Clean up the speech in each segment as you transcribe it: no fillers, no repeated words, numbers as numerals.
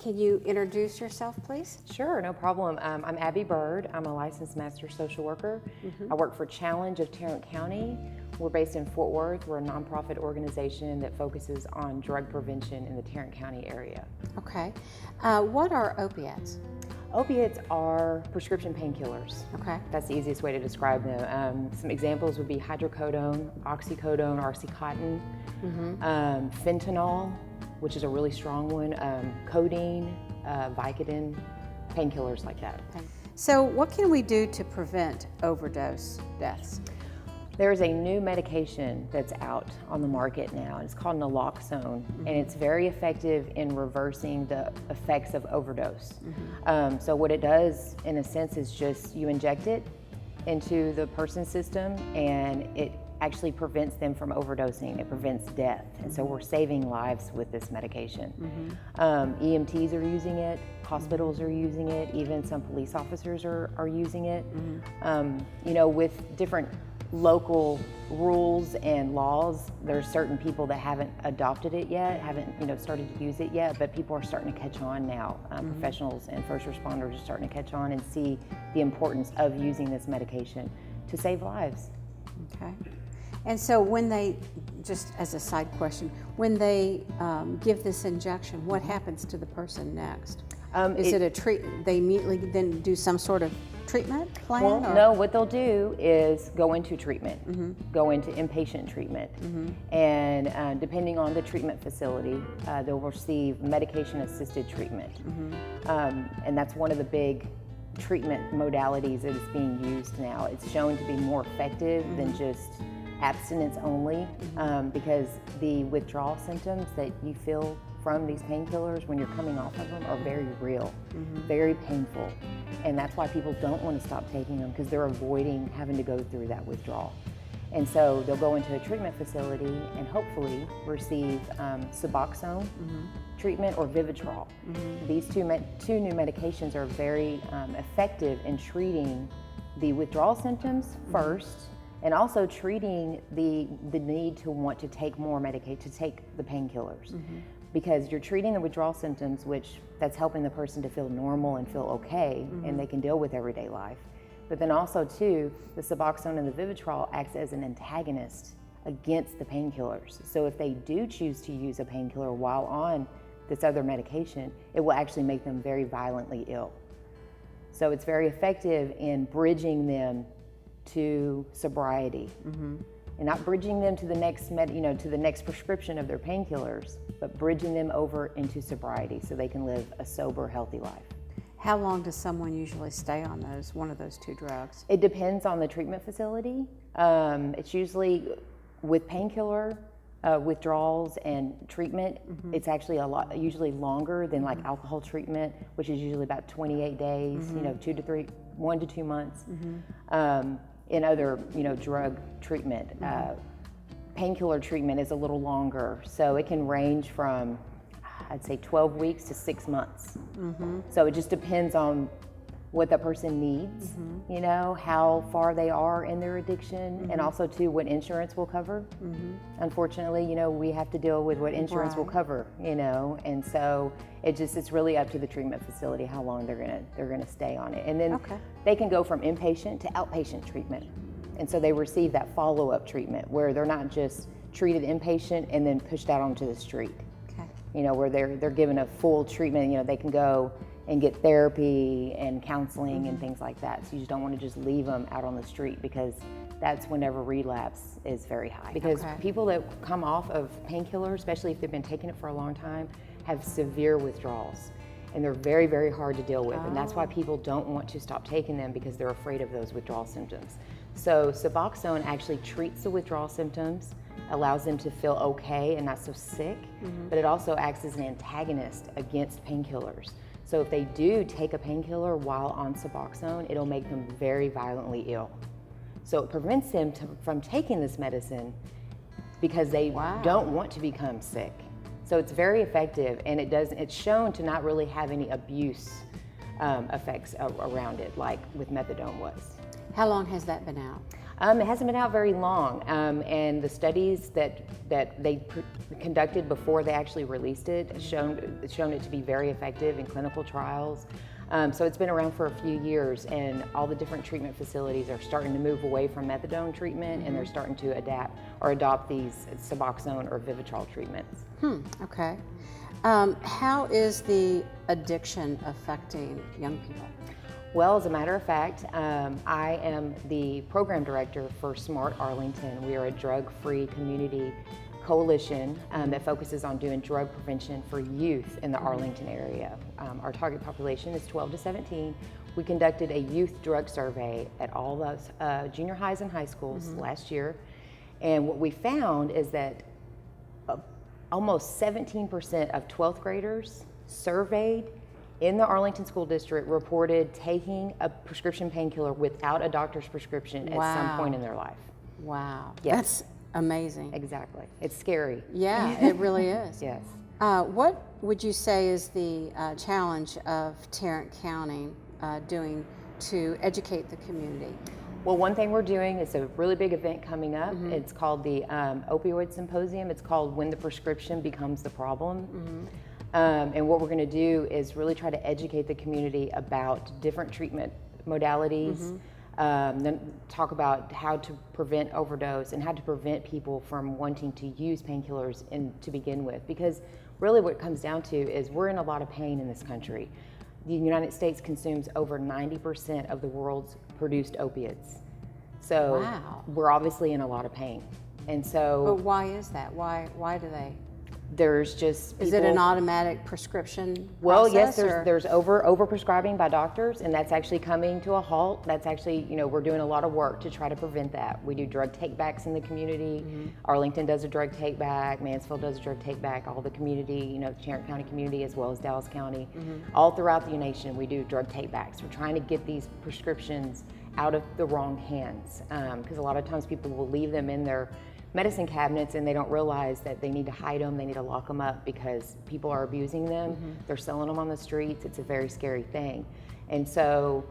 Can you introduce yourself, please? Sure, no problem. I'm Abbie Byrd. I'm a licensed master social worker. I work for Challenge of Tarrant County. We're based in Fort Worth. We're a nonprofit organization that focuses on drug prevention in the Tarrant County area. Okay. What are opiates? Opiates are prescription painkillers. Okay. That's the easiest way to describe them. Some examples would be hydrocodone, oxycodone, oxycontin, fentanyl, which is a really strong one, codeine, Vicodin, painkillers like that. Okay. So what can we do to prevent overdose deaths? There's a new medication that's out on the market now. It's called naloxone, and it's very effective in reversing the effects of overdose. So what it does, in a sense, is just you inject it into the person's system, and it actually prevents them from overdosing. It prevents death, and so we're saving lives with this medication. EMTs are using it, hospitals are using it, even some police officers are using it. You know, with different local rules and laws, there's certain people that haven't adopted it yet, haven't started to use it yet, but people are starting to catch on now. Professionals and first responders are starting to catch on and see the importance of using this medication to save lives. Okay. And so when they, just as a side question, when they give this injection, what happens to the person next? Is it a treat? They immediately then do some sort of treatment plan? Well, no, what they'll do is go into treatment, go into inpatient treatment. And depending on the treatment facility, they'll receive medication-assisted treatment. And that's one of the big treatment modalities that is being used now. It's shown to be more effective than just abstinence only, because the withdrawal symptoms that you feel from these painkillers when you're coming off of them are very real, very painful. And that's why people don't want to stop taking them, because they're avoiding having to go through that withdrawal. And so they'll go into a treatment facility and hopefully receive Suboxone treatment or Vivitrol. These two new medications are very effective in treating the withdrawal symptoms first, and also treating the need to want to take more medication, to take the painkillers. Because you're treating the withdrawal symptoms, which that's helping the person to feel normal and feel okay, and they can deal with everyday life. But then also too, the Suboxone and the Vivitrol acts as an antagonist against the painkillers. So if they do choose to use a painkiller while on this other medication, it will actually make them very violently ill. So it's very effective in bridging them to sobriety, and not bridging them to the next to the next prescription of their painkillers, but bridging them over into sobriety so they can live a sober, healthy life. How long does someone usually stay on one of those two drugs? It depends on the treatment facility. It's usually with painkiller withdrawals and treatment, it's actually usually longer than like alcohol treatment, which is usually about 28 days, 1 to 2 months. In other, drug treatment, painkiller treatment is a little longer, so it can range from, I'd say, 12 weeks to 6 months. So it just depends on what the person needs, how far they are in their addiction, and also too what insurance will cover. Unfortunately, we have to deal with what insurance will cover, and so it's really up to the treatment facility how long they're gonna stay on it. And then they can go from inpatient to outpatient treatment. And so they receive that follow-up treatment where they're not just treated inpatient and then pushed out onto the street. Where they're given a full treatment, they can go and get therapy and counseling and things like that. So you just don't want to just leave them out on the street, because that's whenever relapse is very high. Because people that come off of painkillers, especially if they've been taking it for a long time, have severe withdrawals. And they're very, very hard to deal with. And that's why people don't want to stop taking them, because they're afraid of those withdrawal symptoms. So Suboxone actually treats the withdrawal symptoms, allows them to feel okay and not so sick, but it also acts as an antagonist against painkillers. So if they do take a painkiller while on Suboxone, it'll make them very violently ill. So it prevents them from taking this medicine because they don't want to become sick. So it's very effective, and it's shown to not really have any abuse effects around it, like with methadone was. How long has that been out? It hasn't been out very long, and the studies that they conducted before they actually released it, shown it to be very effective in clinical trials. So it's been around for a few years, and all the different treatment facilities are starting to move away from methadone treatment, and they're starting to adapt or adopt these Suboxone or Vivitrol treatments. Okay. How is the addiction affecting young people? Well, as a matter of fact, I am the program director for SMART Arlington. We are a drug-free community coalition that focuses on doing drug prevention for youth in the Arlington area. Our target population is 12 to 17. We conducted a youth drug survey at all those junior highs and high schools last year, and what we found is that almost 17% of 12th graders surveyed in the Arlington School District reported taking a prescription painkiller without a doctor's prescription at some point in their life. Wow. Yes. That's amazing. Exactly. It's scary. Yeah, it really is. Yes. What would you say is the challenge of Tarrant County doing to educate the community? Well, one thing we're doing is a really big event coming up. It's called the Opioid Symposium. It's called When the Prescription Becomes the Problem. And what we're going to do is really try to educate the community about different treatment modalities, then talk about how to prevent overdose and how to prevent people from wanting to use painkillers to begin with. Because really what it comes down to is we're in a lot of pain in this country. The United States consumes over 90% of the world's produced opiates. So we're obviously in a lot of pain. And so. But why is that? Why do they? There's just people, is it an automatic prescription well, process, yes, there's over prescribing by doctors, and that's actually coming to a halt. That's actually, we're doing a lot of work to try to prevent that. We do drug take-backs in the community. Arlington does a drug take-back, Mansfield does a drug take-back, all the community, the Tarrant County community as well as Dallas County. All throughout the nation we do drug take-backs. We're trying to get these prescriptions out of the wrong hands, because a lot of times people will leave them in their medicine cabinets and they don't realize that they need to hide them, they need to lock them up because people are abusing them, they're selling them on the streets. It's a very scary thing. And so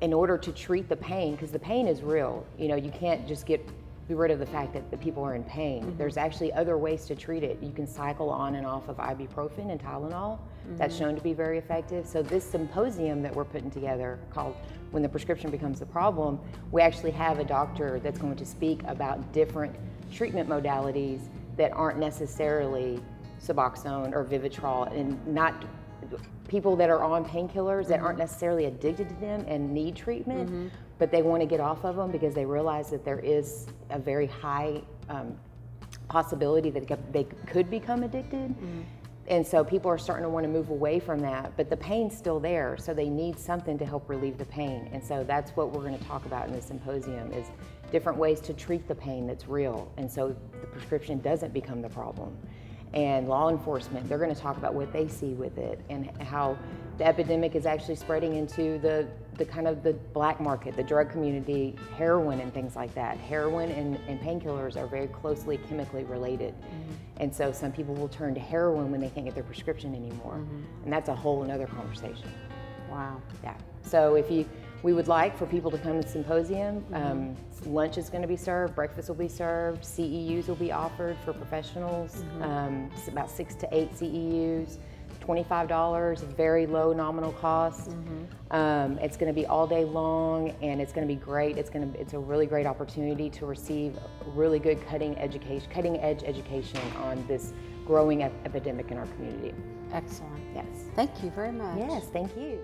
in order to treat the pain, because the pain is real, you can't just be rid of the fact that the people are in pain. There's actually other ways to treat it. You can cycle on and off of ibuprofen and Tylenol. That's shown to be very effective. So this symposium that we're putting together called When the Prescription Becomes the Problem, we actually have a doctor that's going to speak about different treatment modalities that aren't necessarily Suboxone or Vivitrol, and not people that are on painkillers that aren't necessarily addicted to them and need treatment, but they want to get off of them because they realize that there is a very high possibility that they could become addicted. And so people are starting to want to move away from that, but the pain's still there, so they need something to help relieve the pain. And so that's what we're going to talk about in this symposium, is different ways to treat the pain that's real, and so the prescription doesn't become the problem. And law enforcement, they're going to talk about what they see with it and how the epidemic is actually spreading into the kind of the black market, the drug community, heroin and things like that. Heroin and painkillers are very closely chemically related. And so some people will turn to heroin when they can't get their prescription anymore. And that's a whole another conversation. Wow. Yeah. So we would like for people to come to the symposium. Lunch is going to be served, breakfast will be served, CEUs will be offered for professionals, it's about 6 to 8 CEUs, $25, very low nominal cost. It's going to be all day long, and it's going to be great. It's a really great opportunity to receive really good cutting edge education on this growing epidemic in our community. Excellent. Yes. Thank you very much. Yes, thank you.